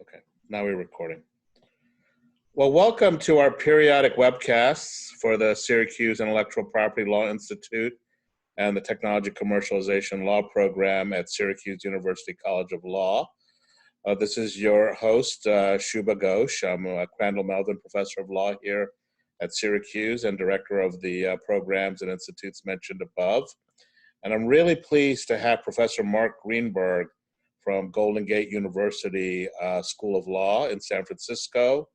Okay, now we're recording. Well, welcome to our periodic webcasts for the Syracuse Intellectual Property Law Institute and the Technology Commercialization Law Program at Syracuse University College of Law. This is your host, Shubha Ghosh. I'm a Crandall Melvin Professor of Law here at Syracuse and Director of the programs and institutes mentioned above. And I'm really pleased to have Professor Marc Greenberg from Golden Gate University School of Law in San Francisco.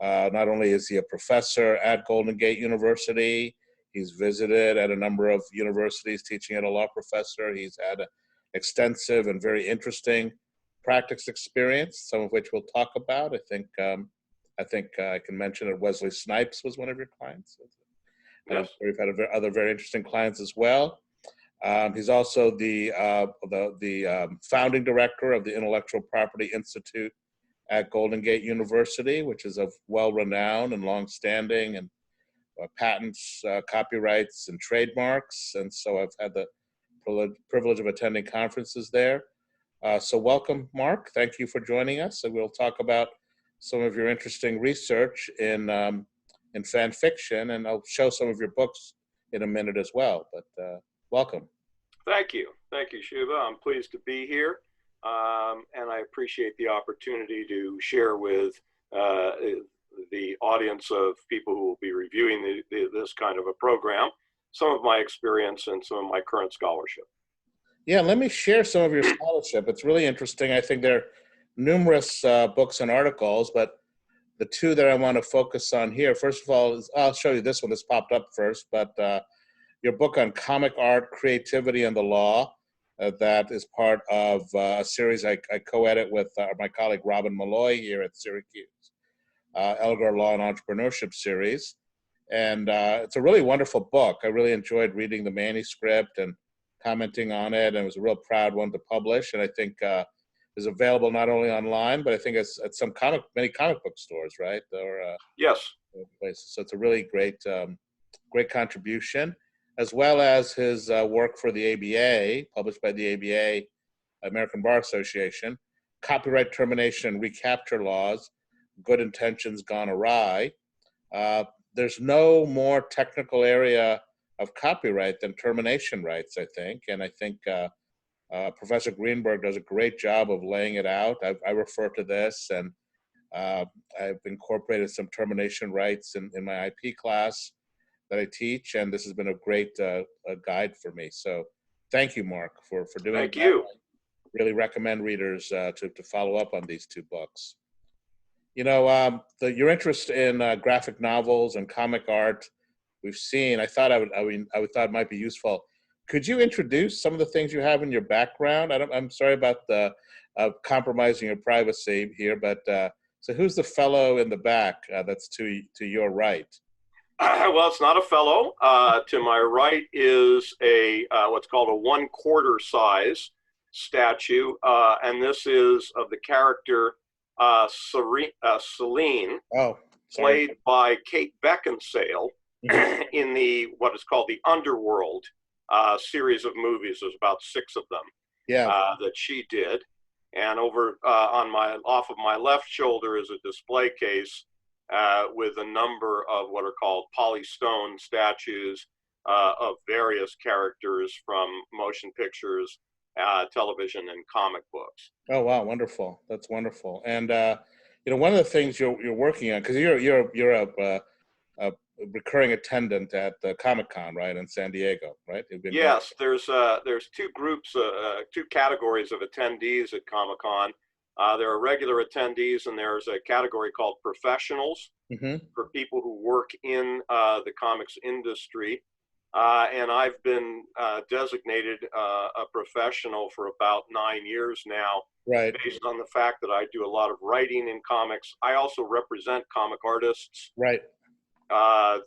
Not only is he a professor at Golden Gate University, he's visited at a number of universities teaching as a law professor. He's had an extensive and very interesting practice experience, some of which we'll talk about. I think I can mention that Wesley Snipes was one of your clients. Yes. We've had other very interesting clients as well. He's also the founding director of the Intellectual Property Institute at Golden Gate University, which is of well-renowned and long-standing and patents, copyrights, and trademarks. And so I've had the privilege of attending conferences there. So welcome, Marc. Thank you for joining us. So we'll talk about some of your interesting research in fan fiction, and I'll show some of your books in a minute as well. But welcome. Thank you, Shubha. I'm pleased to be here, and I appreciate the opportunity to share with the audience of people who will be reviewing this kind of a program some of my experience and some of my current scholarship. Yeah, let me share some of your scholarship. It's really interesting. I think there are numerous books and articles, but the two that I want to focus on here, first of all, I'll show you this one. This popped up first, but your book on comic art, creativity, and the law, that is part of a series I co-edit with my colleague Robin Malloy here at Syracuse, Elgar Law and Entrepreneurship series. And it's a really wonderful book. I really enjoyed reading the manuscript and commenting on it, and it was a real proud one to publish. And I think is available not only online, but I think it's at many comic book stores, right? Or yes, places. So it's a really great contribution, as well as his work for the ABA, published by the ABA, American Bar Association, Copyright Termination and Recapture Laws, Good Intentions Gone Awry. There's no more technical area of copyright than termination rights, I think. And I think Professor Greenberg does a great job of laying it out. I refer to this, and I've incorporated some termination rights in my IP class that I teach, and this has been a great guide for me. So thank you, Marc, for doing Thank that. you. I really recommend readers to follow up on these two books. You know, your interest in graphic novels and comic art, we've seen. I thought it might be useful. Could you introduce some of the things you have in your background? I'm sorry about the compromising your privacy here, but so who's the fellow in the back that's to your right? Well, it's not a fellow. To my right is a what's called a 1/4 size statue, and this is of the character Celine, played by Kate Beckinsale in what is called the Underworld series of movies. There's about 6 of them that she did. And over off of my left shoulder is a display case with a number of what are called polystone statues of various characters from motion pictures, television, and comic books. Oh wow, wonderful! That's wonderful. And you know, one of the things you're working on, because you're a recurring attendant at the Comic-Con, right, in San Diego, right? Yes, there's 2 groups, 2 categories of attendees at Comic-Con. There are regular attendees, and there's a category called professionals, for people who work in the comics industry. And I've been designated a professional for about 9 years now, right, based on the fact that I do a lot of writing in comics. I also represent comic artists. Right.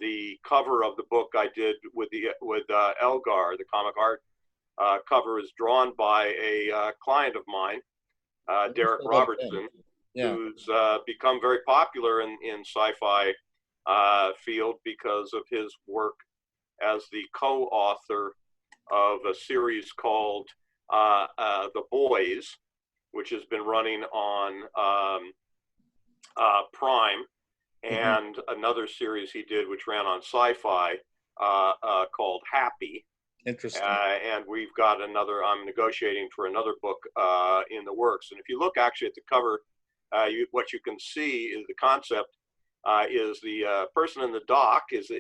The cover of the book I did with Elgar, the comic art cover, is drawn by a client of mine, Derek Robertson, who's become very popular in sci-fi field because of his work as the co-author of a series called The Boys, which has been running on Prime, and another series he did, which ran on Sci-Fi, called Happy. Interesting. And we've got another, I'm negotiating for another book in the works. And if you look actually at the cover, what you can see is the concept is the person in the dock is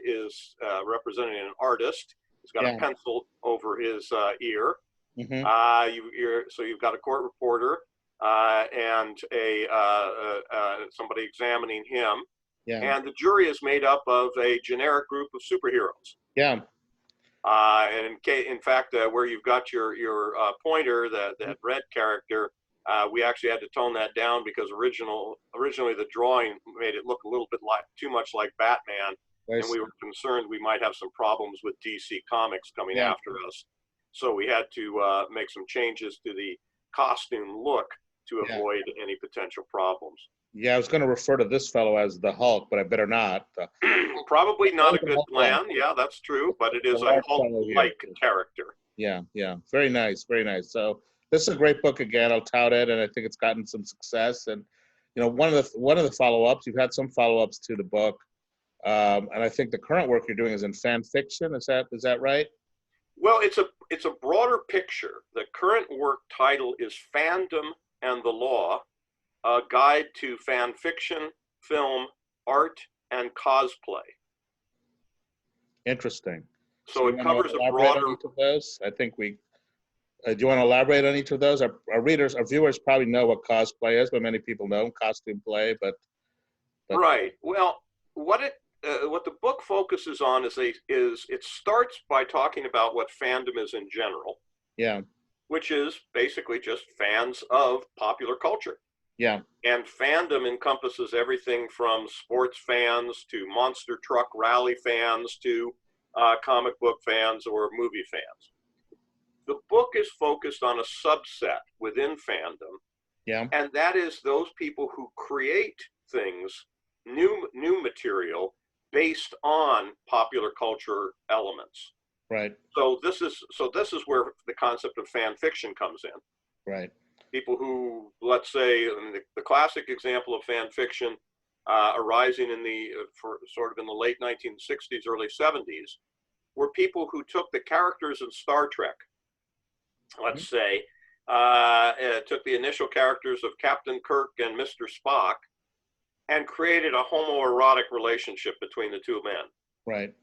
representing an artist. He's got a pencil over his ear. So you've got a court reporter and somebody examining him. And the jury is made up of a generic group of superheroes. And in fact, where you've got your pointer, that red character, we actually had to tone that down because originally the drawing made it look a little bit too much like Batman, and we were concerned we might have some problems with DC Comics coming after us. So we had to make some changes to the costume look to avoid any potential problems. I was going to refer to this fellow as the Hulk, but I better not. Probably not a good plan. Yeah, that's true, but it is a Hulk-like character. Yeah, very nice, very nice. So this is a great book. Again, I'll tout it, and I think it's gotten some success. And one of the follow-ups, you've had some follow-ups to the book, and I think the current work you're doing is in fan fiction. Is that right? Well, it's a broader picture. The current work title is Fandom and the Law: A Guide to Fan Fiction, Film, Art, and Cosplay. Interesting. So it covers a broader. On each of those? I think we. Do you want to elaborate on each of those? Our viewers probably know what cosplay is, but many people know costume play. But right. Well, what the book focuses on is it starts by talking about what fandom is in general. Yeah. Which is basically just fans of popular culture. Yeah. And fandom encompasses everything from sports fans to monster truck rally fans to comic book fans or movie fans. The book is focused on a subset within fandom. Yeah. And that is those people who create things, new material based on popular culture elements. Right. So this is where the concept of fan fiction comes in. Right. People who, let's say, the classic example of fan fiction arising in the late 1960s, early 70s, were people who took the characters in Star Trek. Let's say, took the initial characters of Captain Kirk and Mr. Spock, and created a homoerotic relationship between the two men. Right.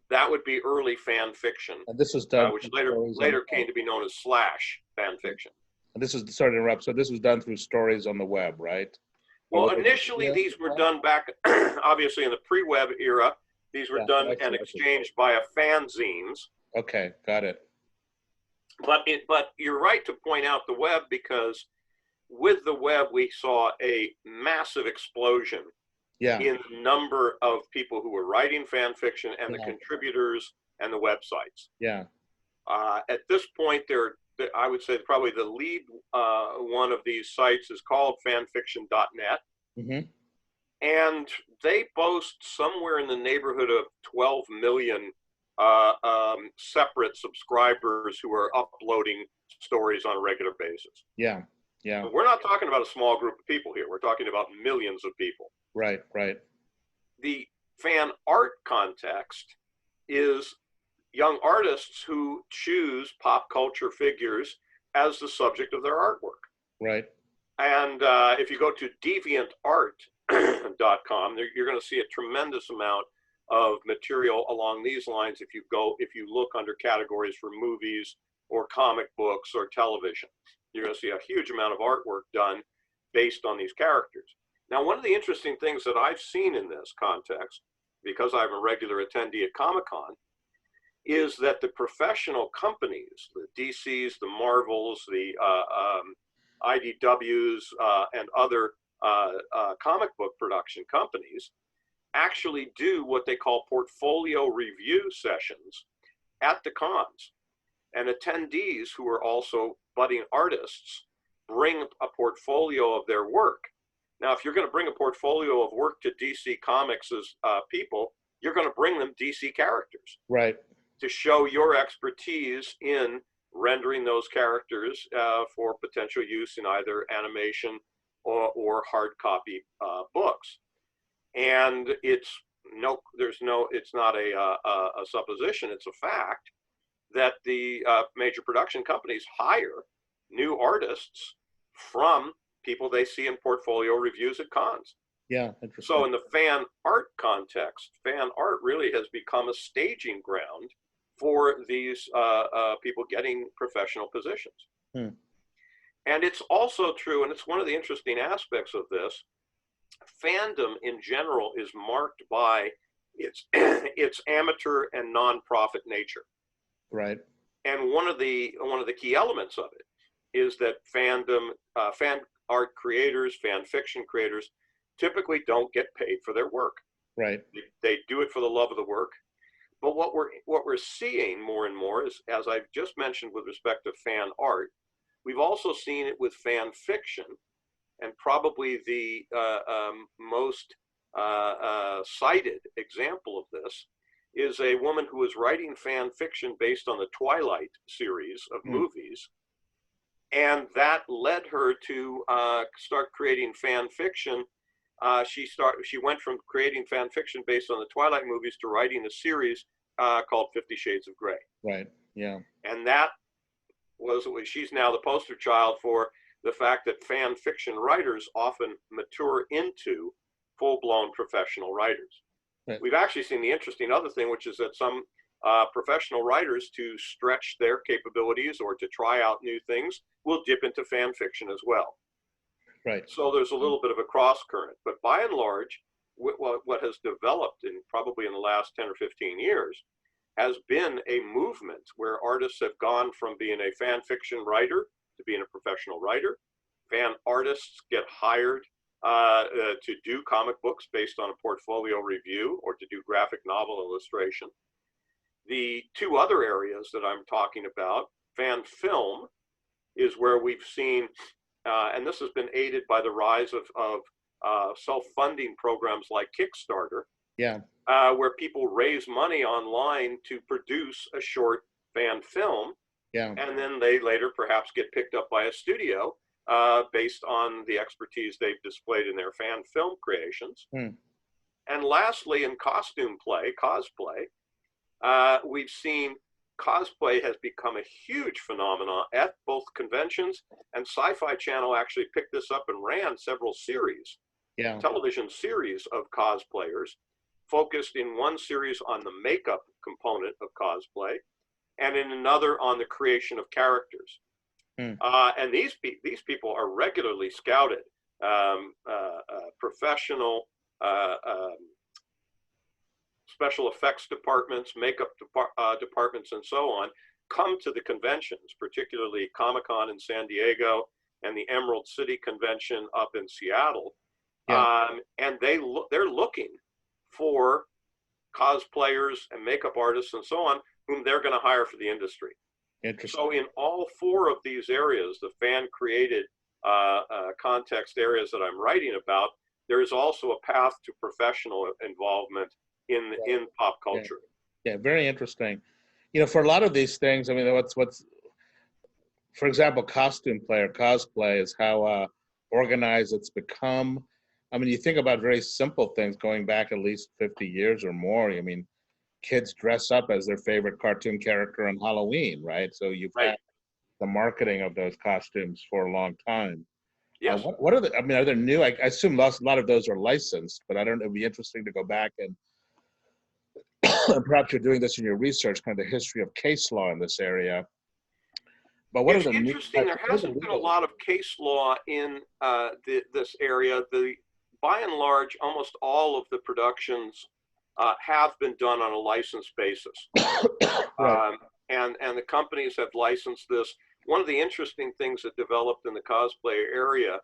That would be early fan fiction. And this was done, which later came to be known as slash fan fiction. And this was, sorry to interrupt. So this was done through stories on the web, right? Well, initially these were done back, obviously in the pre-web era. These were done and exchanged via fanzines. Okay, got it. But you're right to point out the web, because with the web we saw a massive explosion in the number of people who were writing fan fiction and the contributors and the websites. Yeah. At this point, I would say probably the lead one of these sites is called fanfiction.net. Mm-hmm. And they boast somewhere in the neighborhood of 12 million separate subscribers who are uploading stories on a regular basis. Yeah, yeah. But we're not talking about a small group of people here. We're talking about millions of people. Right, right. The fan art context is young artists who choose pop culture figures as the subject of their artwork. Right. And if you go to deviantart.com, you're going to see a tremendous amount of material along these lines if you look under categories for movies or comic books or television. You're going to see a huge amount of artwork done based on these characters. Now, one of the interesting things that I've seen in this context, because I'm a regular attendee at Comic-Con, is that the professional companies, the DCs, the Marvels, the IDWs, and other comic book production companies actually do what they call portfolio review sessions at the cons. And attendees who are also budding artists bring a portfolio of their work. Now, if you're going to bring a portfolio of work to DC Comics' people, you're going to bring them DC characters. Right. To show your expertise in rendering those characters for potential use in either animation or hard copy books. And it's not a supposition, it's a fact that the major production companies hire new artists from people they see in portfolio reviews at cons. Yeah, interesting. So in the fan art context, fan art really has become a staging ground for these people getting professional positions. And it's also true, and it's one of the interesting aspects of this, fandom in general is marked by its its amateur and non-profit nature. Right. And one of the key elements of it is that fandom, fan art creators, fan fiction creators, typically don't get paid for their work. Right. They do it for the love of the work. But what we're seeing more and more is, as I've just mentioned with respect to fan art, we've also seen it with fan fiction, and probably the most cited example of this is a woman who was writing fan fiction based on the Twilight series of movies, and that led her to start creating fan fiction. She went from creating fan fiction based on the Twilight movies to writing a series called 50 Shades of Grey. Right. Yeah. And that she's now the poster child for the fact that fan fiction writers often mature into full-blown professional writers. Right. We've actually seen the interesting other thing, which is that some professional writers, to stretch their capabilities or to try out new things, will dip into fan fiction as well. Right. So there's a little bit of a cross current, but by and large, what has developed probably in the last 10 or 15 years has been a movement where artists have gone from being a fan fiction writer to being a professional writer. Fan artists get hired to do comic books based on a portfolio review or to do graphic novel illustration. The two other areas that I'm talking about, fan film, is where we've seen, and this has been aided by the rise of self-funding programs like Kickstarter, where people raise money online to produce a short fan film, and then they later perhaps get picked up by a studio based on the expertise they've displayed in their fan film creations. And lastly, in costume play, cosplay, we've seen cosplay has become a huge phenomenon at both conventions, and Sci-Fi Channel actually picked this up and ran several series, television series of cosplayers, focused in one series on the makeup component of cosplay, and in another on the creation of characters. And these people are regularly scouted. Professional special effects departments, makeup departments, and so on, come to the conventions, particularly Comic-Con in San Diego and the Emerald City Convention up in Seattle. And they're looking for cosplayers and makeup artists and so on, whom they're going to hire for the industry. So in all four of these areas, the fan-created context areas that I'm writing about, there is also a path to professional involvement in pop culture. Yeah, very interesting. You know, for a lot of these things, I mean, what's for example, costume play or cosplay is how organized it's become. I mean, you think about very simple things going back at least 50 years or more. I mean, kids dress up as their favorite cartoon character on Halloween, right? So you've had the marketing of those costumes for a long time. Yes. What are I mean, are there new? I assume a lot of those are licensed, but I don't know. It'd be interesting to go back and perhaps you're doing this in your research, kind of the history of case law in this area. But what it's are the interesting? There hasn't been a lot of case law in this area. By and large, almost all of the productions have been done on a licensed basis, and the companies have licensed this. One of the interesting things that developed in the cosplay area,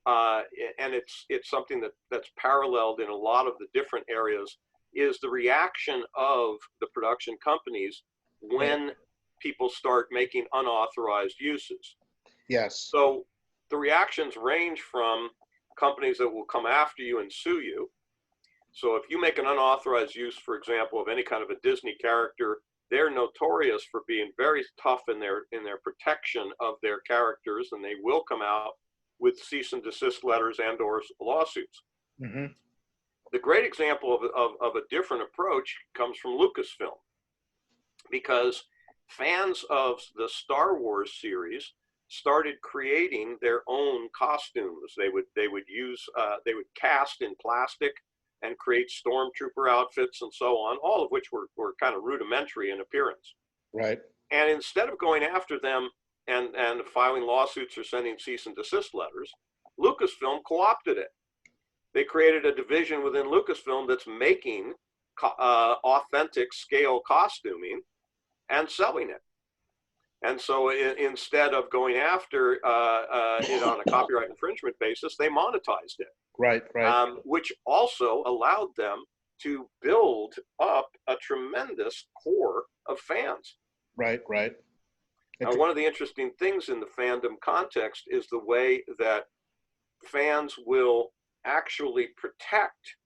and it's something that's paralleled in a lot of the different areas, is the reaction of the production companies when people start making unauthorized uses. Yes. So the reactions range from companies that will come after you and sue you. So if you make an unauthorized use, for example, of any kind of a Disney character they're notorious for being very tough in their protection of their characters, and they will come out with cease and desist letters and or lawsuits. Mm-hmm. The great example of a different approach comes from Lucasfilm, because fans of the Star Wars series started creating their own costumes. They would cast in plastic and create stormtrooper outfits and so on, all of which were kind of rudimentary in appearance. Right. And instead of going after them and filing lawsuits or sending cease and desist letters, Lucasfilm co-opted it. They created a division within Lucasfilm that's making authentic scale costuming and selling it. And so instead of going after it on a copyright infringement basis, they monetized it. Right, right. Which also allowed them to build up a tremendous core of fans. Right, right. One of the interesting things in the fandom context is the way that fans will actually protect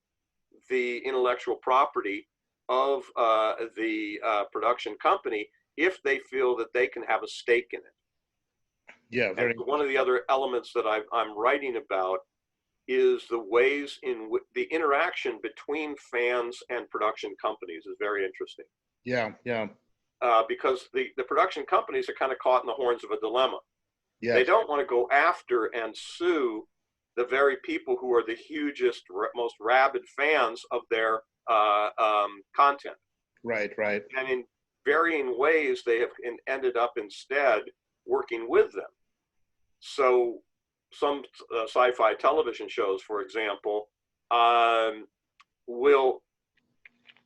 the intellectual property of the production company if they feel that they can have a stake in it. Yeah, very. And one of the other elements that I'm writing about is the ways in which the interaction between fans and production companies is very interesting. Yeah, yeah. Because the production companies are kind of caught in the horns of a dilemma. Yes. They don't want to go after and sue the very people who are the hugest, most rabid fans of their content. Right, right. And in varying ways, they have ended up instead working with them. So some sci-fi television shows, for example, will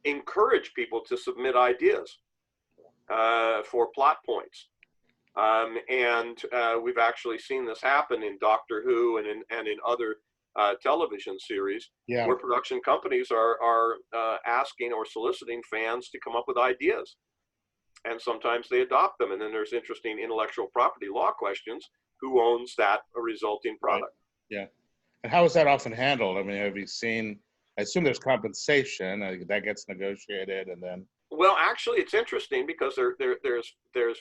encourage people to submit ideas for plot points. And we've actually seen this happen in Doctor Who and in other television series, yeah, where production companies are asking or soliciting fans to come up with ideas. And sometimes they adopt them. And then there's interesting intellectual property law questions. Who owns that resulting product? Right. Yeah. And how is that often handled? I mean, have you seen, I assume there's compensation that gets negotiated and then. Well, actually, it's interesting because there's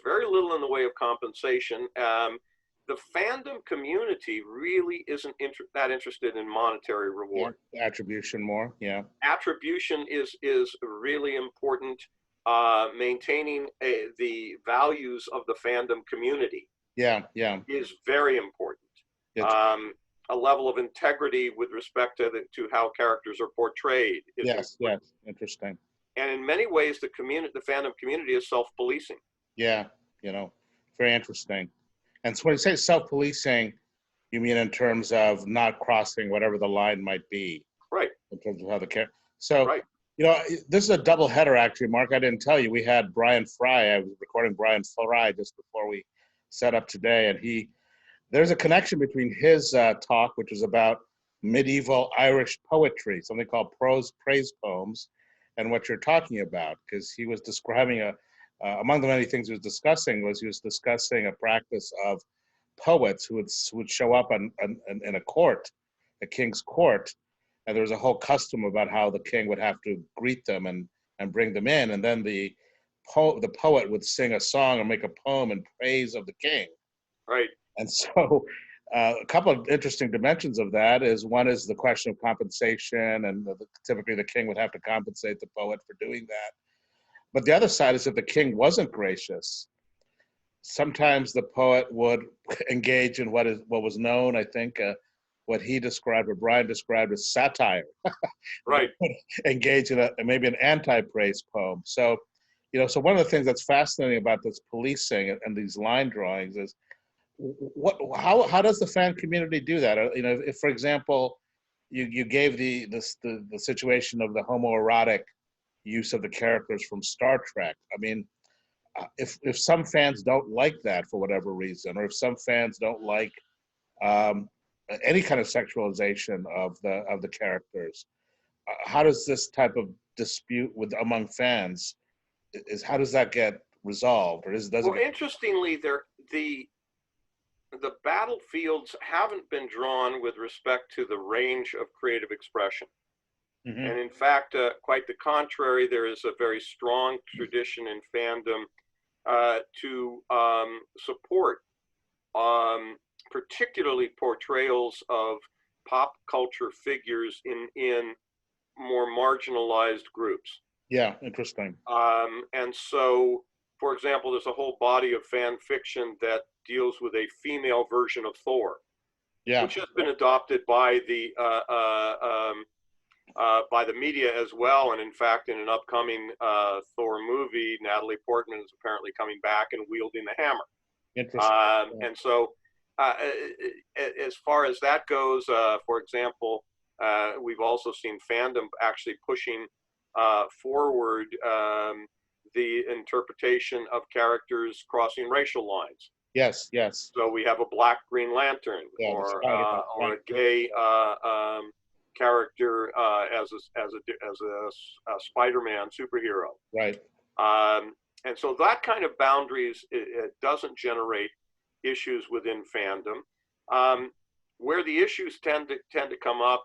very little in the way of compensation. The fandom community really isn't that interested in monetary reward. Yeah, attribution more, yeah. Attribution is really important. Maintaining the values of the fandom community. Yeah, yeah. Is very important. A level of integrity with respect to how characters are portrayed. Yes, yes, interesting. And in many ways, the fandom community is self-policing. Yeah, very interesting. And so when you say self-policing, you mean in terms of not crossing whatever the line might be. Right. In terms of how the character. So, right. This is a double header, actually, Mark. I didn't tell you. We had Brian Fry. I was recording Brian Fry just before we set up today. And there's a connection between his talk, which was about medieval Irish poetry, something called praise poems, and what you're talking about, because he was describing among the many things he was discussing a practice of poets who would show up in a court, a king's court, and there was a whole custom about how the king would have to greet them and bring them in, and then the poet would sing a song or make a poem in praise of the king. Right. And so a couple of interesting dimensions of that is, one is the question of compensation, and typically the king would have to compensate the poet for doing that. But the other side is, if the king wasn't gracious, sometimes the poet would engage in what was known, I think, what Brian described as satire. Right. Engage in maybe an anti-praise poem. So, so one of the things that's fascinating about this policing and these line drawings is, how does the fan community do that? If, for example, you gave the situation of the homoerotic use of the characters from Star Trek. I mean, if some fans don't like that for whatever reason, or if some fans don't like any kind of sexualization of the characters, how does this type of dispute among fans how does that get resolved, or interestingly, the battlefields haven't been drawn with respect to the range of creative expression. And in fact, quite the contrary, there is a very strong tradition in fandom to support particularly portrayals of pop culture figures in more marginalized groups. Yeah, interesting. And so, for example, there's a whole body of fan fiction that deals with a female version of Thor, which has been adopted by the media as well. And in fact, in an upcoming Thor movie, Natalie Portman is apparently coming back and wielding the hammer. Interesting. And so, as far as that goes, for example, we've also seen fandom actually pushing forward the interpretation of characters crossing racial lines. Yes, yes. So we have a Black Green Lantern, or a gay character as a Spider-Man superhero. Right. And so that kind of boundaries, it doesn't generate issues within fandom. Where the issues tend to come up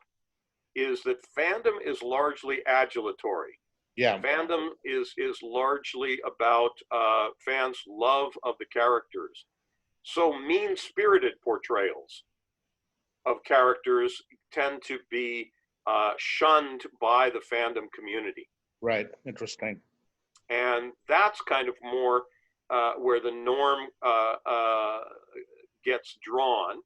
is that fandom is largely adulatory. Yeah. Fandom is largely about fans' love of the characters. So mean-spirited portrayals of characters tend to be shunned by the fandom community. Right. Interesting. And that's kind of more where the norm gets drawn.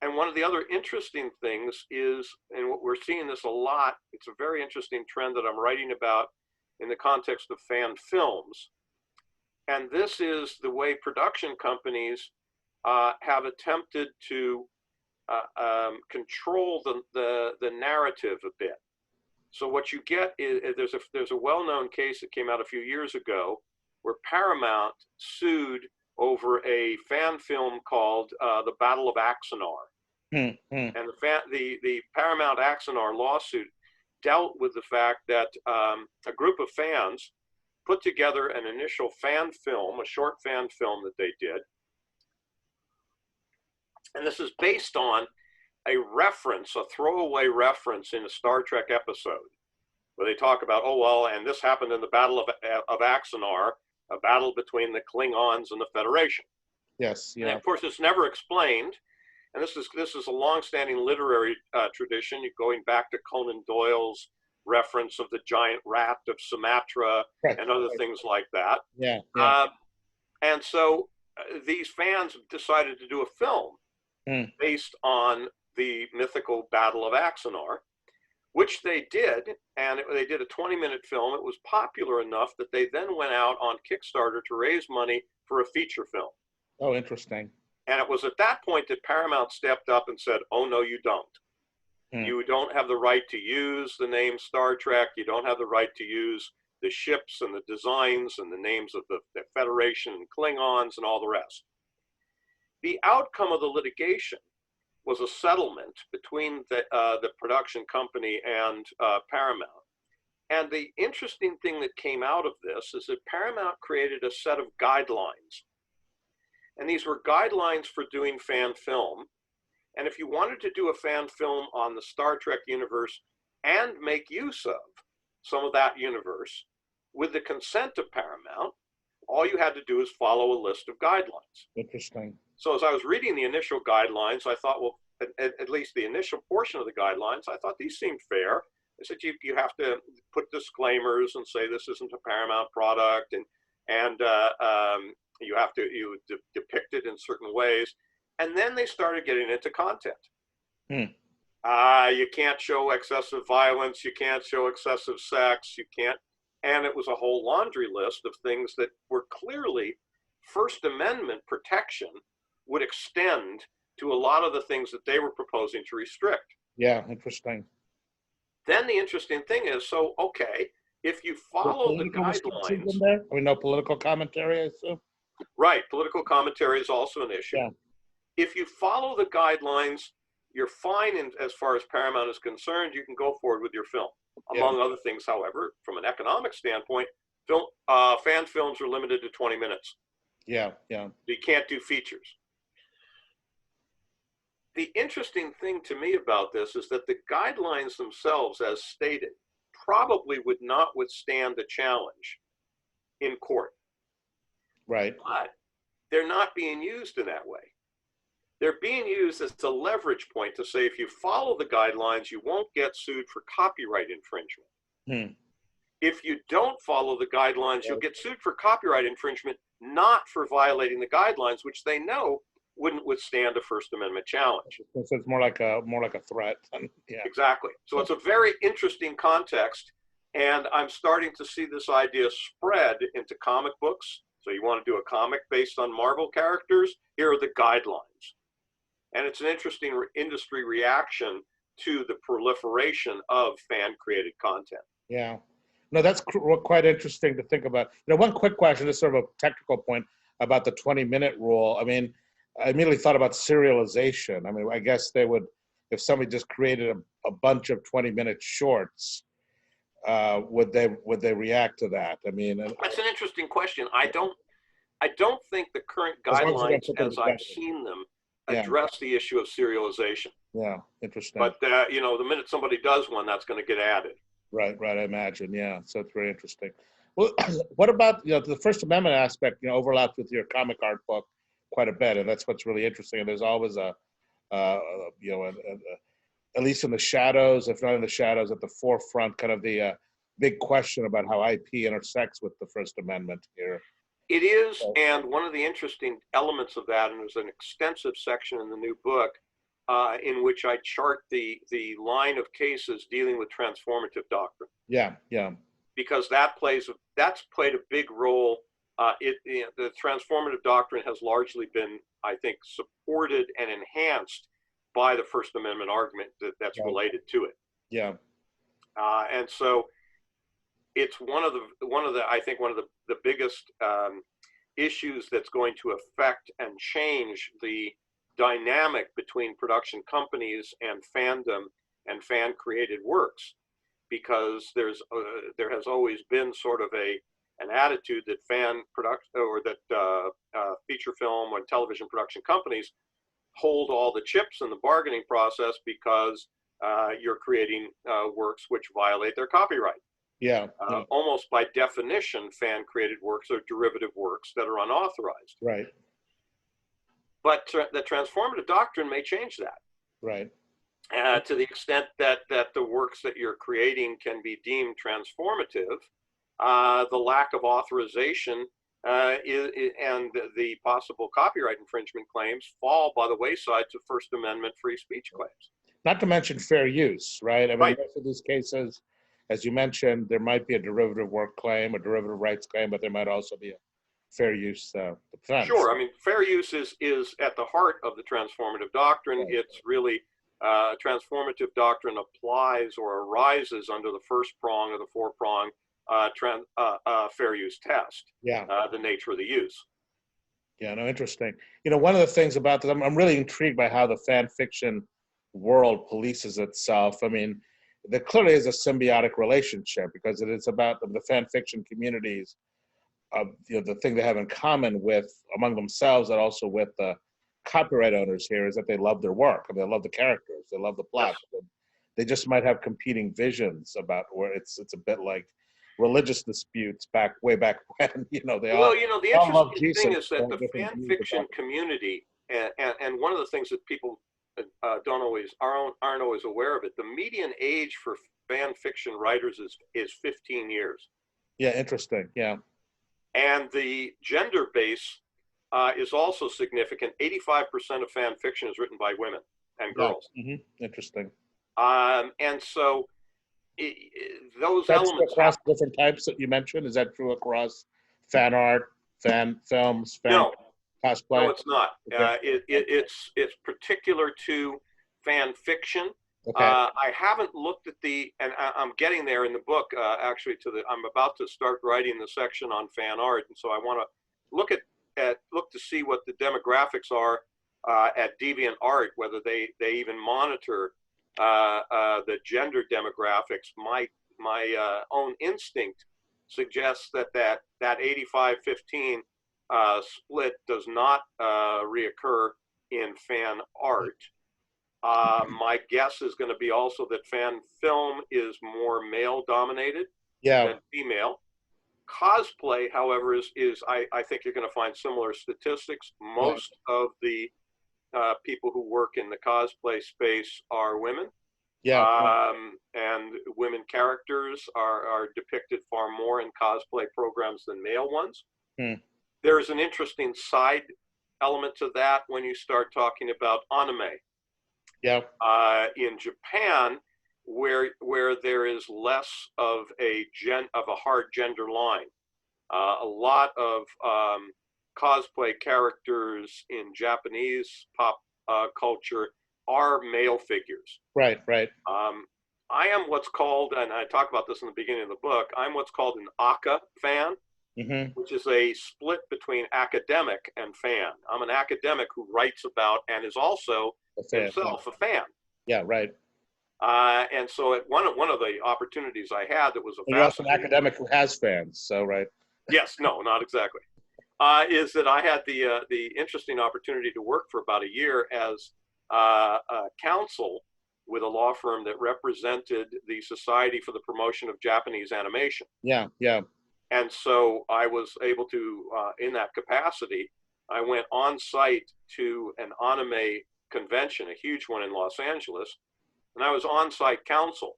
And one of the other interesting things is, and what we're seeing this a lot, it's a very interesting trend that I'm writing about in the context of fan films. And this is the way production companies have attempted to control the narrative a bit. So what you get is there's a well-known case that came out a few years ago where Paramount sued over a fan film called The Battle of Axanar. And the Paramount Axanar lawsuit dealt with the fact that a group of fans put together an initial fan film, a short fan film that they did. And this is based on a reference, a throwaway reference in a Star Trek episode where they talk about, oh, well, and this happened in the Battle of Axanar, a battle between the Klingons and the Federation. Yes, yeah. And of course, it's never explained. And this is a long-standing literary tradition, going back to Conan Doyle's reference of the giant rat of Sumatra and other things like that. Yeah. And so these fans decided to do a film based on the mythical Battle of Axanar, which they did, and they did a 20-minute film. It was popular enough that they then went out on Kickstarter to raise money for a feature film. Oh, interesting. And it was at that point that Paramount stepped up and said, oh, no, you don't. You don't have the right to use the name Star Trek. You don't have the right to use the ships and the designs and the names of the Federation and Klingons and all the rest. The outcome of the litigation was a settlement between the production company and Paramount. And the interesting thing that came out of this is that Paramount created a set of guidelines. And these were guidelines for doing fan film. And if you wanted to do a fan film on the Star Trek universe and make use of some of that universe with the consent of Paramount, all you had to do is follow a list of guidelines. Interesting. So as I was reading the initial guidelines, I thought, well, at least the initial portion of the guidelines, I thought these seemed fair. I said, you have to put disclaimers and say this isn't a Paramount product, and you have to depict it in certain ways. And then they started getting into content. You can't show excessive violence. You can't show excessive sex. You can't. And it was a whole laundry list of things that were clearly First Amendment protection would extend to a lot of the things that they were proposing to restrict. Yeah, interesting. Then the interesting thing is, so, okay, if you follow the guidelines. No political commentary, I assume? Right, political commentary is also an issue. Yeah. If you follow the guidelines, you're fine as far as Paramount is concerned. You can go forward with your film. Among other things, however, from an economic standpoint, fan films are limited to 20 minutes. Yeah. You can't do features. the interesting thing to me about this is that the guidelines themselves, as stated, probably would not withstand the challenge in court. Right. But they're not being used in that way. They're being used as a leverage point to say, if you follow the guidelines, you won't get sued for copyright infringement. If you don't follow the guidelines, you'll get sued for copyright infringement, not for violating the guidelines, which they know wouldn't withstand a First Amendment challenge. So it's more like a threat. Yeah. Exactly. So it's a very interesting context, and I'm starting to see this idea spread into comic books. So you want to do a comic based on Marvel characters? Here are the guidelines. And it's an interesting industry reaction to the proliferation of fan-created content. Yeah. No, that's quite interesting to think about. One quick question, just sort of a technical point about the 20-minute rule. I mean, I immediately thought about serialization. I mean, I guess they would, if somebody just created a bunch of 20-minute shorts, would they react to that? I mean, that's an interesting question. I don't think the current guidelines, as I've seen them, address the issue of serialization. Yeah, interesting. But the minute somebody does one, that's going to get added. Right, I imagine. Yeah, so it's very interesting. Well, what about the First Amendment aspect? Overlaps with your comic art book quite a bit, and that's what's really interesting. And there's always at least in the shadows, if not in the shadows, at the forefront, kind of the big question about how IP intersects with the First Amendment here. It is, and one of the interesting elements of that, and there's an extensive section in the new book in which I chart the line of cases dealing with transformative doctrine. Yeah. Because that's played a big role. The transformative doctrine has largely been, I think, supported and enhanced by the First Amendment argument that's related to it. Yeah. And so it's one of the biggest issues that's going to affect and change the dynamic between production companies and fandom and fan created works, because there has always been sort of an attitude that fan production or that feature film or television production companies hold all the chips in the bargaining process because you're creating works which violate their copyright. Yeah. Almost by definition, fan-created works are derivative works that are unauthorized. Right. But the transformative doctrine may change that. Right. To the extent that the works that you're creating can be deemed transformative, the lack of authorization and the possible copyright infringement claims fall by the wayside to First Amendment free speech claims. Not to mention fair use, right? I mean, right. Most of these cases, as you mentioned, there might be a derivative work claim, a derivative rights claim, but there might also be a fair use defense. Sure. I mean, fair use is at the heart of the transformative doctrine. Right. It's really transformative doctrine applies or arises under the first prong of the four-prong fair use test. Yeah. The nature of the use. Yeah, no, interesting. One of the things about this, I'm really intrigued by how the fan fiction world polices itself. I mean, there clearly is a symbiotic relationship because it is about the fan fiction communities. The thing they have in common with among themselves and also with the copyright owners here is that they love their work. I mean, they love the characters, they love the plot. Yes. They just might have competing visions about where it's a bit like religious disputes way back when. The interesting thing is that the fan fiction community, and one of the things that people aren't always aware of it, the median age for fan fiction writers is 15 years. Yeah, interesting. Yeah. And the gender base is also significant. 85% of fan fiction is written by women and girls. Yeah. Mm-hmm. Interesting. And so those That's elements across different types that you mentioned. Is that true across fan art, fan films, fan cosplay? No, it's not. Okay. It's particular to fan fiction. Okay. I haven't looked at and I'm getting there in the book. Actually, I'm about to start writing the section on fan art, and so I want to look to see what the demographics are at DeviantArt, whether they even monitor the gender demographics. My own instinct suggests that 85-15 split does not reoccur in fan art. My guess is going to be also that fan film is more male dominated than female. Cosplay, however, is I think you're going to find similar statistics. Most of the people who work in the cosplay space are women. And women characters are depicted far more in cosplay programs than male ones. There's an interesting side element to that when you start talking about anime. In Japan, where there is less of a hard gender line. A lot of cosplay characters in Japanese pop culture are male figures. Right. I am what's called, and I talk about this in the beginning of the book, I'm what's called an aka fan, which is a split between academic and fan. I'm an academic who writes about and is also himself a fan. And so at one of the opportunities I had that was you're also an academic who has fans, so right? Yes, no, not exactly. Is that I had the interesting opportunity to work for about a year as counsel with a law firm that represented the Society for the Promotion of Japanese Animation. And so I was able to, in that capacity, I went on site to an anime convention, a huge one in Los Angeles, and I was on site counsel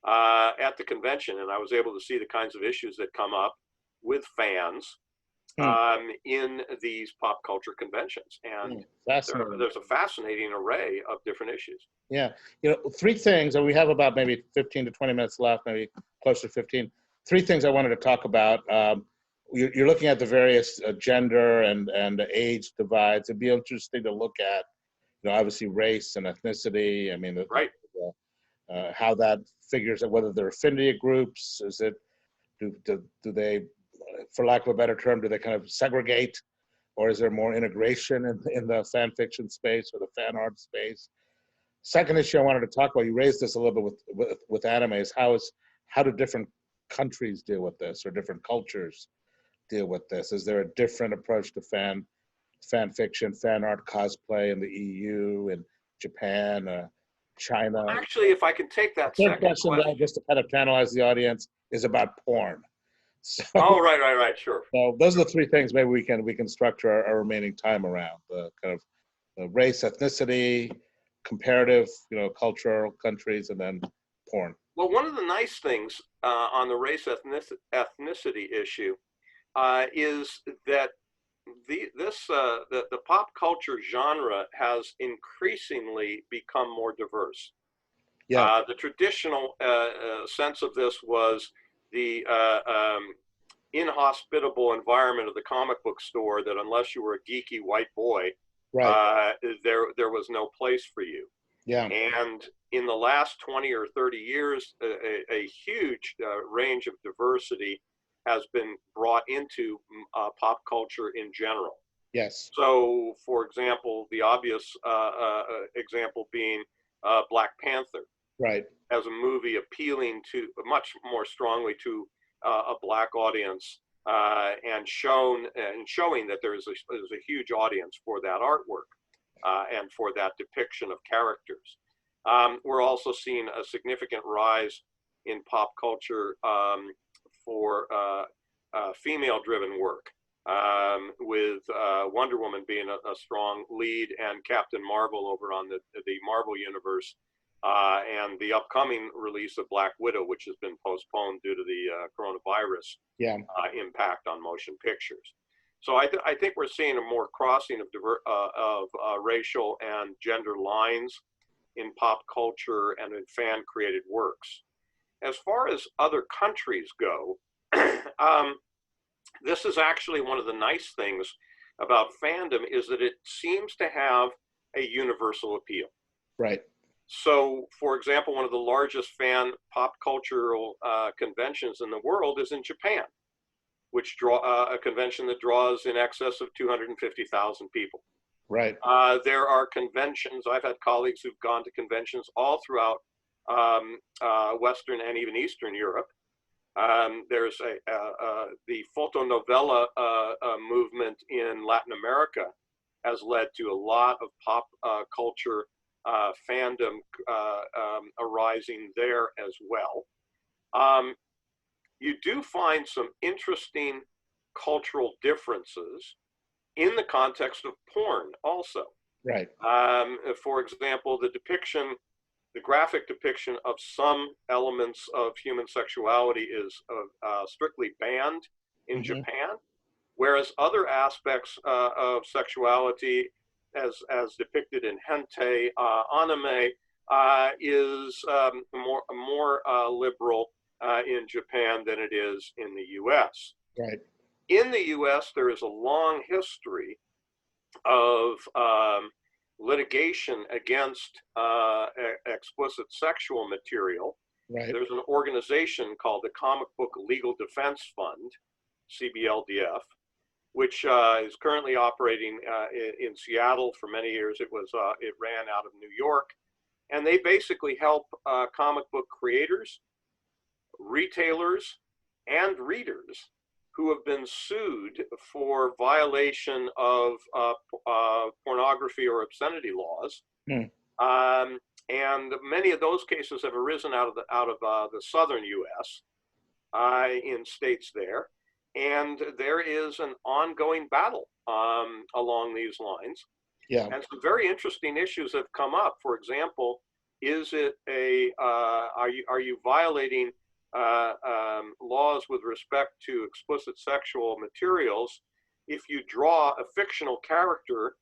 at the convention, and I was able to see the kinds of issues that come up with fans in these pop culture conventions. And there's a fascinating array of different issues. Three things, and we have about maybe 15 to 20 minutes left, maybe close to 15. Three things I wanted to talk about. You're looking at the various gender and age divides. It'd be interesting to look at, obviously race and ethnicity. I mean, how that figures, whether they're affinity groups. Is it, do they, for lack of a better term, do they kind of segregate, or is there more integration in the fan fiction space or the fan art space? Second issue I wanted to talk about, you raised this a little bit with anime, is how do different countries deal with this, or different cultures deal with this? Is there a different approach to fan fiction, fan art, cosplay in the EU and Japan, China? Actually, if I can take that second question, just to kind of tantalize the audience, is about porn. So, right, sure. So those are the three things maybe we can structure our remaining time around: the kind of the race, ethnicity, comparative, cultural countries, and then porn. Well, one of the nice things on the race ethnicity issue is that the pop culture genre has increasingly become more diverse. The traditional sense of this was the inhospitable environment of the comic book store, that unless you were a geeky white boy, there was no place for you. And in the last 20 or 30 years, a huge range of diversity has been brought into pop culture in general. So, for example, the obvious example being Black Panther, as a movie appealing to much more strongly to a Black audience, and showing that there's a huge audience for that artwork and for that depiction of characters. We're also seeing a significant rise in pop culture for female-driven work, with Wonder Woman being a strong lead, and Captain Marvel over on the Marvel Universe, and the upcoming release of Black Widow, which has been postponed due to the coronavirus impact on motion pictures. So I think we're seeing a more crossing of racial and gender lines in pop culture and in fan-created works. As far as other countries go, this is actually one of the nice things about fandom, is that it seems to have a universal appeal. So, for example, one of the largest fan pop cultural conventions in the world is in Japan, which a convention that draws in excess of 250,000 people. There are conventions. I've had colleagues who've gone to conventions all throughout Western and even Eastern Europe. There's the fotonovela movement in Latin America has led to a lot of pop culture fandom arising there as well. You do find some interesting cultural differences in the context of porn also. Right. For example, the graphic depiction of some elements of human sexuality is strictly banned in Japan, whereas other aspects of sexuality, as depicted in hentai anime, is more liberal in Japan than it is in the U.S. Right. In the U.S., there is a long history of litigation against explicit sexual material. Right. There's an organization called the Comic Book Legal Defense Fund, CBLDF, which is currently operating in Seattle. For many years, it ran out of New York, and they basically help comic book creators, retailers, and readers who have been sued for violation of pornography or obscenity laws. And many of those cases have arisen out of the southern U.S. In states there. And there is an ongoing battle along these lines. Yeah. And some very interesting issues have come up. For example, is it are you violating laws with respect to explicit sexual materials if you draw a fictional character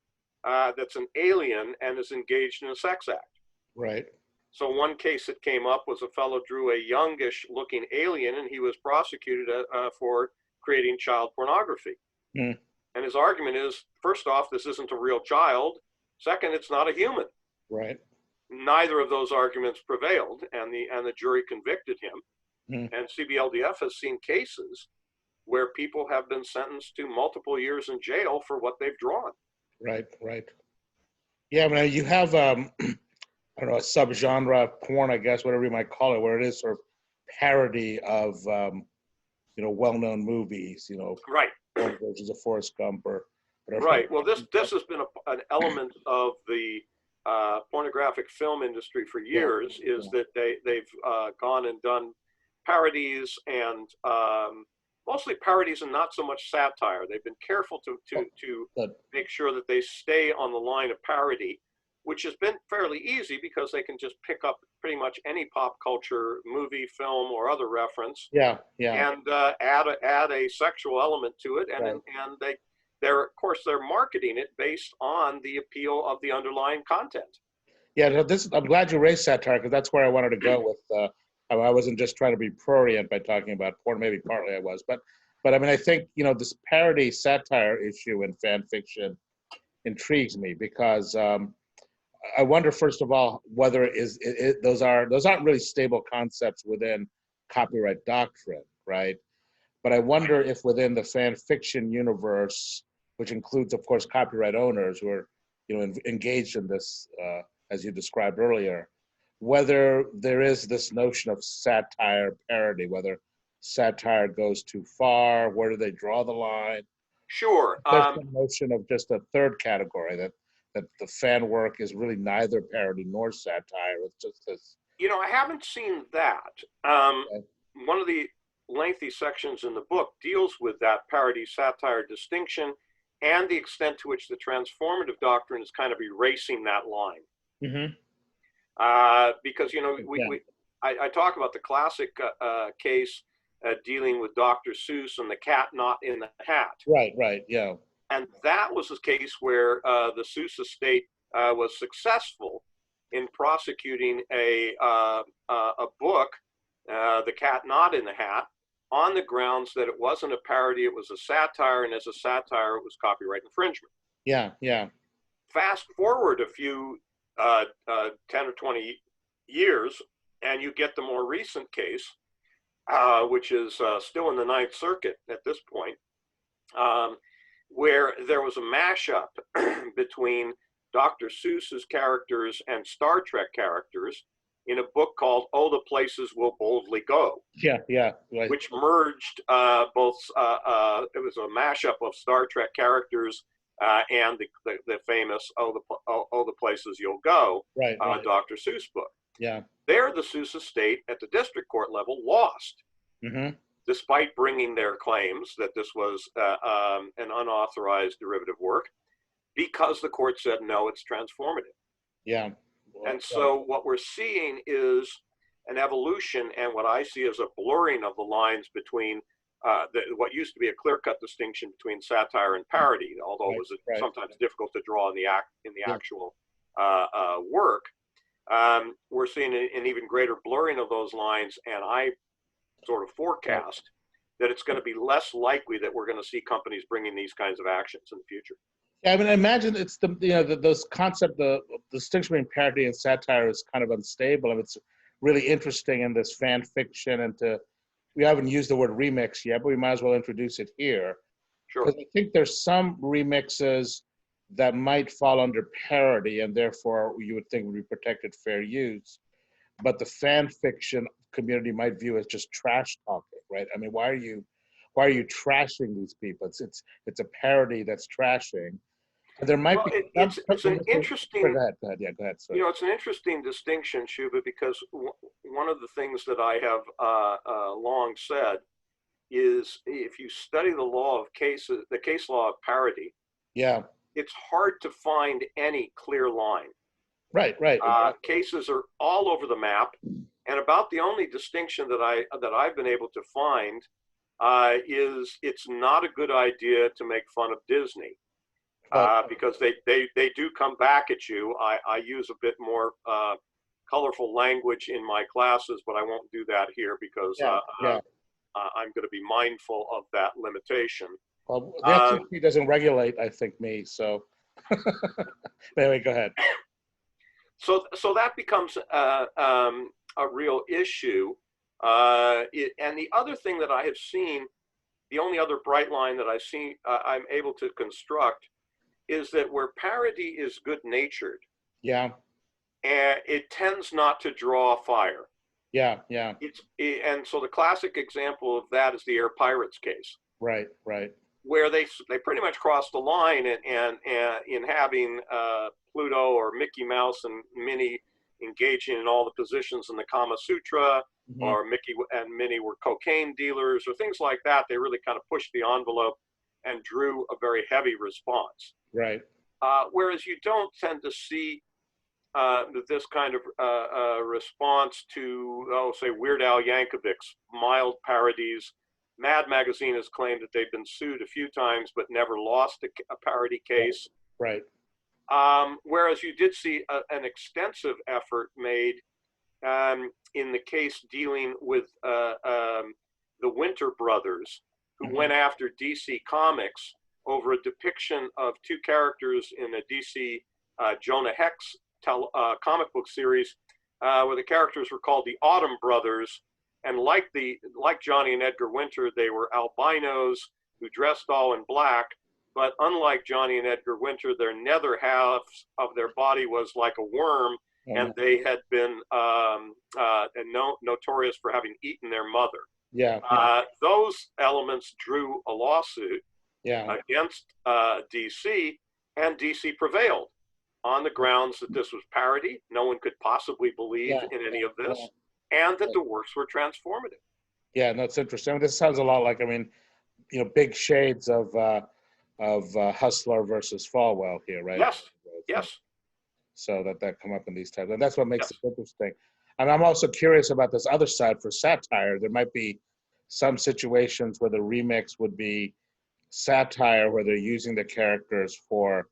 that's an alien and is engaged in a sex act? Right. So one case that came up was a fellow drew a youngish looking alien, and he was prosecuted for creating child pornography. And his argument is, first off, this isn't a real child. Second, it's not a human. Right. Neither of those arguments prevailed, and the jury convicted him. And CBLDF has seen cases where people have been sentenced to multiple years in jail for what they've drawn. Right, right. Yeah, I mean, you have, I don't know, a subgenre porn, I guess, whatever you might call it, where it is sort of parody of, well-known movies, Right. versions of Forrest Gump or whatever. Right. Well, this has been an element of the pornographic film industry for years, that they've gone and done parodies, and mostly parodies and not so much satire. They've been careful to make sure that they stay on the line of parody, which has been fairly easy because they can just pick up pretty much any pop culture movie, film, or other reference. And add a sexual element to it, and they're marketing it based on the appeal of the underlying content. Yeah, I'm glad you raised satire, because that's where I wanted to go with. I wasn't just trying to be prurient by talking about porn. Maybe partly I was, but I mean, I think this parody satire issue in fan fiction intrigues me, because I wonder, first of all, whether those aren't really stable concepts within copyright doctrine, right? But I wonder if within the fan fiction universe, which includes, of course, copyright owners who are engaged in this, as you described earlier, whether there is this notion of satire parody, whether satire goes too far, where do they draw the line? Sure. There's the notion of just a third category, that the fan work is really neither parody nor satire. It's just this. I haven't seen that. One of the lengthy sections in the book deals with that parody satire distinction and the extent to which the transformative doctrine is kind of erasing that line. Because I talk about the classic case dealing with Dr. Seuss and the cat not in the hat. Right, yeah. And that was a case where the Seuss estate was successful in prosecuting a book, The Cat Not in the Hat, on the grounds that it wasn't a parody, it was a satire, and as a satire, it was copyright infringement. Yeah. Fast forward a few 10 or 20 years, and you get the more recent case, which is still in the Ninth Circuit at this point, where there was a mashup between Dr. Seuss's characters and Star Trek characters in a book called Oh, the Places We'll Boldly Go. Yeah. Right. Which merged both, it was a mashup of Star Trek characters and the famous the Places You'll Go, right. Dr. Seuss book. Yeah. There, the Seuss estate at the district court level lost, despite bringing their claims that this was an unauthorized derivative work, because the court said, no, it's transformative. Yeah. Well, and so what we're seeing is an evolution, and what I see as a blurring of the lines between what used to be a clear-cut distinction between satire and parody, although it was sometimes difficult to draw in the actual work. We're seeing an even greater blurring of those lines, and I sort of forecast that it's going to be less likely that we're going to see companies bringing these kinds of actions in the future. Yeah, I mean, I imagine it's those concept, the distinction between parody and satire is kind of unstable, and it's really interesting in this fan fiction. And we haven't used the word remix yet, but we might as well introduce it here. Sure. Because I think there's some remixes that might fall under parody, and therefore you would think would be protected fair use. But the fan fiction community might view as just trash talking, right? I mean, why are you trashing these people? It's a parody that's trashing. And there might be. It's an interesting. Go ahead. Yeah, go ahead. Sorry. It's an interesting distinction, Shuba, because one of the things that I have long said is, if you study the law of cases, the case law of parody, it's hard to find any clear line. Right. Cases are all over the map, and about the only distinction that I've been able to find is it's not a good idea to make fun of Disney. Because they do come back at you. I use a bit more colorful language in my classes, but I won't do that here because I'm going to be mindful of that limitation. Well, the FCC doesn't regulate, I think, me. So anyway, go ahead. So that becomes a real issue. And the other thing that I have seen, the only other bright line that I'm able to construct, is that where parody is good-natured, and it tends not to draw fire. And so the classic example of that is the Air Pirates case. Right. Where they pretty much crossed the line and in having Pluto or Mickey Mouse and Minnie engaging in all the positions in the Kama Sutra, or Mickey and Minnie were cocaine dealers or things like that. They really kind of pushed the envelope and drew a very heavy response. Right. Whereas you don't tend to see this kind of response to, say, Weird Al Yankovic's mild parodies. Mad Magazine has claimed that they've been sued a few times but never lost a parody case. Right. Whereas you did see an extensive effort made in the case dealing with the Winter Brothers, who went after DC Comics over a depiction of two characters in a DC Jonah Hex comic book series, where the characters were called the Autumn Brothers, and like Johnny and Edgar Winter, they were albinos who dressed all in black. But unlike Johnny and Edgar Winter, their nether halves of their body was like a worm, and they had been notorious for having eaten their mother. Those elements drew a lawsuit against DC, and DC prevailed on the grounds that this was parody. No one could possibly believe in any of this, and that the works were transformative. Yeah, no, it's interesting. I mean, this sounds a lot like, big shades of Hustler versus Falwell here, right? Yes. So that come up in these types, and that's what makes it interesting. And I'm also curious about this other side for satire. There might be some situations where the remix would be satire, where they're using the characters for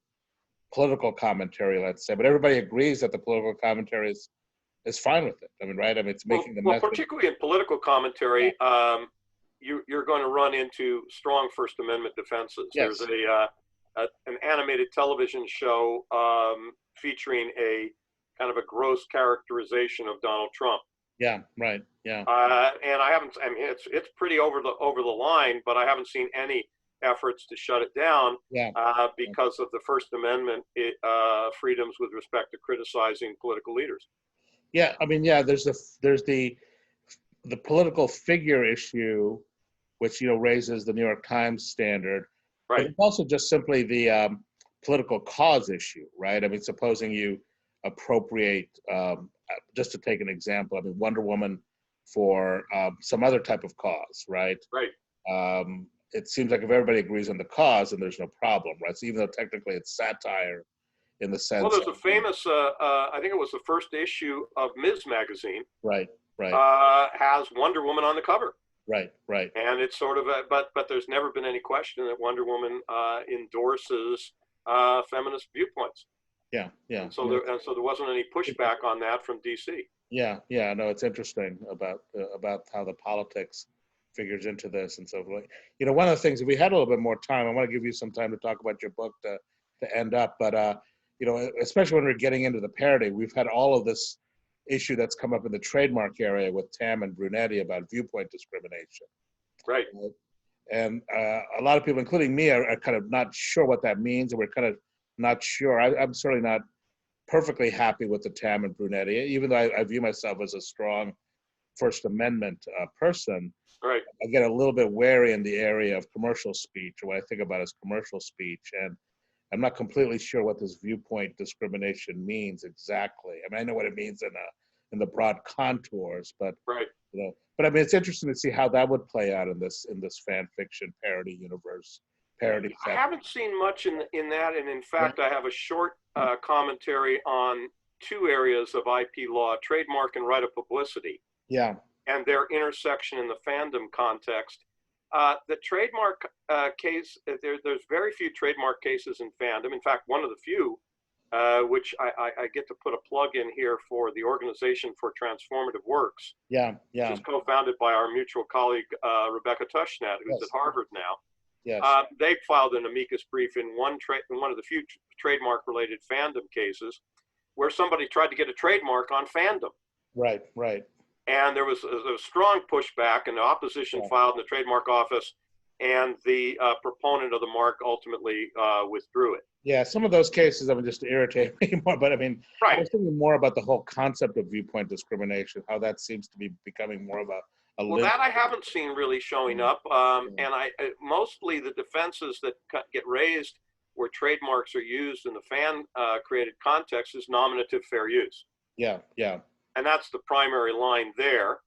political commentary, let's say, but everybody agrees that the political commentary is fine with it. I mean, right? I mean, it's making the message. Particularly in political commentary, you're going to run into strong First Amendment defenses. Yes. There's an animated television show featuring a kind of a gross characterization of Donald Trump. Yeah, right. Yeah. And it's pretty over the line, but I haven't seen any efforts to shut it down because of the First Amendment freedoms with respect to criticizing political leaders. Yeah, I mean, there's the political figure issue, which raises the New York Times standard. Right. But it's also just simply the political cause issue, right? I mean, supposing you appropriate, just to take an example, I mean, Wonder Woman for some other type of cause, right? Right. It seems like if everybody agrees on the cause, then there's no problem, right? So even though technically it's satire in the sense. Well, there's a famous, I think it was the first issue of Ms. Magazine. Right. Has Wonder Woman on the cover. Right. And it's sort of but there's never been any question that Wonder Woman endorses feminist viewpoints. Yeah. And so there wasn't any pushback on that from DC. Yeah. No, it's interesting about how the politics figures into this and so forth. You know, one of the things, if we had a little bit more time, I want to give you some time to talk about your book to end up, but you know, especially when we're getting into the parody, we've had all of this issue that's come up in the trademark area with Tam and Brunetti about viewpoint discrimination. Right. And a lot of people, including me, are kind of not sure what that means, and we're kind of not sure. I'm certainly not perfectly happy with the Tam and Brunetti, even though I view myself as a strong First Amendment person. Right. I get a little bit wary in the area of commercial speech, or what I think about as commercial speech, and I'm not completely sure what this viewpoint discrimination means exactly. I mean, I know what it means in the broad contours, but right. You know, but I mean, it's interesting to see how that would play out in this fan fiction parody universe. I haven't seen much in that, and in fact, I have a short commentary on two areas of IP law: trademark and right of publicity. Yeah. And their intersection in the fandom context. The trademark case, there's very few trademark cases in fandom. In fact, one of the few, which I get to put a plug in here for the Organization for Transformative Works. Yeah. Which is co-founded by our mutual colleague, Rebecca Tushnet, who's at Harvard now. Yes. They filed an amicus brief in one of the few trademark-related fandom cases where somebody tried to get a trademark on fandom. Right. And there was a strong pushback, and the opposition filed in the trademark office, and the proponent of the mark ultimately withdrew it. Yeah, some of those cases, I mean, just to irritate me more, but I mean, I was thinking more about the whole concept of viewpoint discrimination, how that seems to be becoming more of a well, that I haven't seen really showing up, and mostly the defenses that get raised where trademarks are used in the fan created context is nominative fair use. Yeah. And that's the primary line there.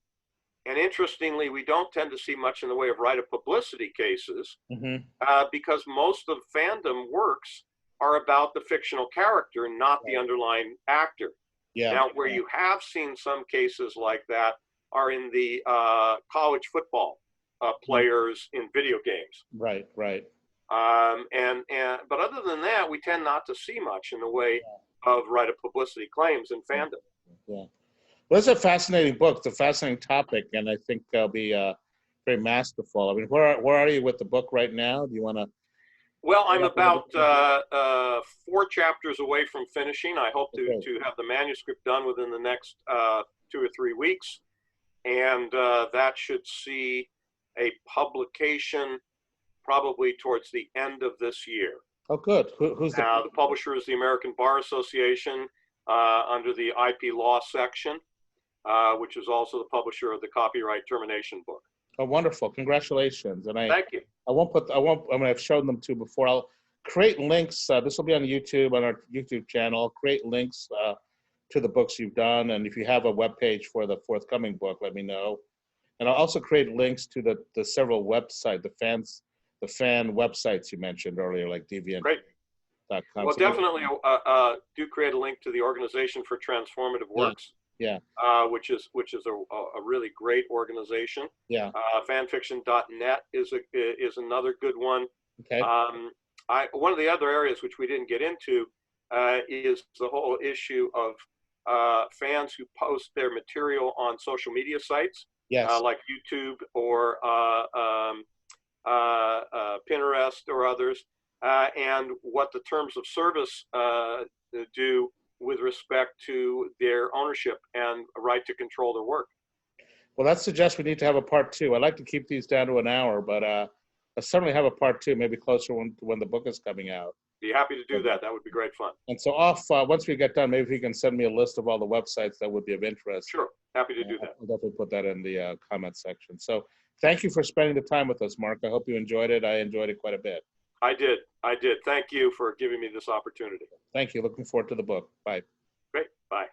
And interestingly, we don't tend to see much in the way of right of publicity cases because most of fandom works are about the fictional character, not the underlying actor. Yeah. Now, where you have seen some cases like that are in the college football players in video games. Right. But other than that, we tend not to see much in the way of right of publicity claims in fandom. Yeah. Well, it's a fascinating book. It's a fascinating topic, and I think they'll be very masterful. I mean, where are you with the book right now? Do you want to? Well, I'm about 4 chapters away from finishing. I hope to have the manuscript done within the next 2 or 3 weeks, and that should see a publication probably towards the end of this year. Oh, good. Who's the publisher? Is the American Bar Association under the IP law section. Which is also the publisher of the copyright termination book. Oh, wonderful! Congratulations! And thank you. I mean, I've shown them to you before. I'll create links. This will be on YouTube, on our YouTube channel. I'll create links to the books you've done, and if you have a web page for the forthcoming book, let me know. And I'll also create links to the several websites, the fan websites you mentioned earlier, like Deviant. Great. Well, definitely do create a link to the Organization for Transformative Works. Yeah. Which is a really great organization. Yeah. Fanfiction.net is another good one. Okay. One of the other areas which we didn't get into is the whole issue of fans who post their material on social media sites. Yes. Like YouTube or Pinterest or others, and what the terms of service do with respect to their ownership and a right to control their work. Well, that suggests we need to have a part 2. I'd like to keep these down to an hour, but I certainly have a part 2, maybe closer when the book is coming out. Be happy to do that. That would be great fun. And so once we get done, maybe if you can send me a list of all the websites that would be of interest. Sure. Happy to do that. I'll definitely put that in the comment section. So thank you for spending the time with us, Mark. I hope you enjoyed it. I enjoyed it quite a bit. I did. Thank you for giving me this opportunity. Thank you. Looking forward to the book. Bye. Great. Bye.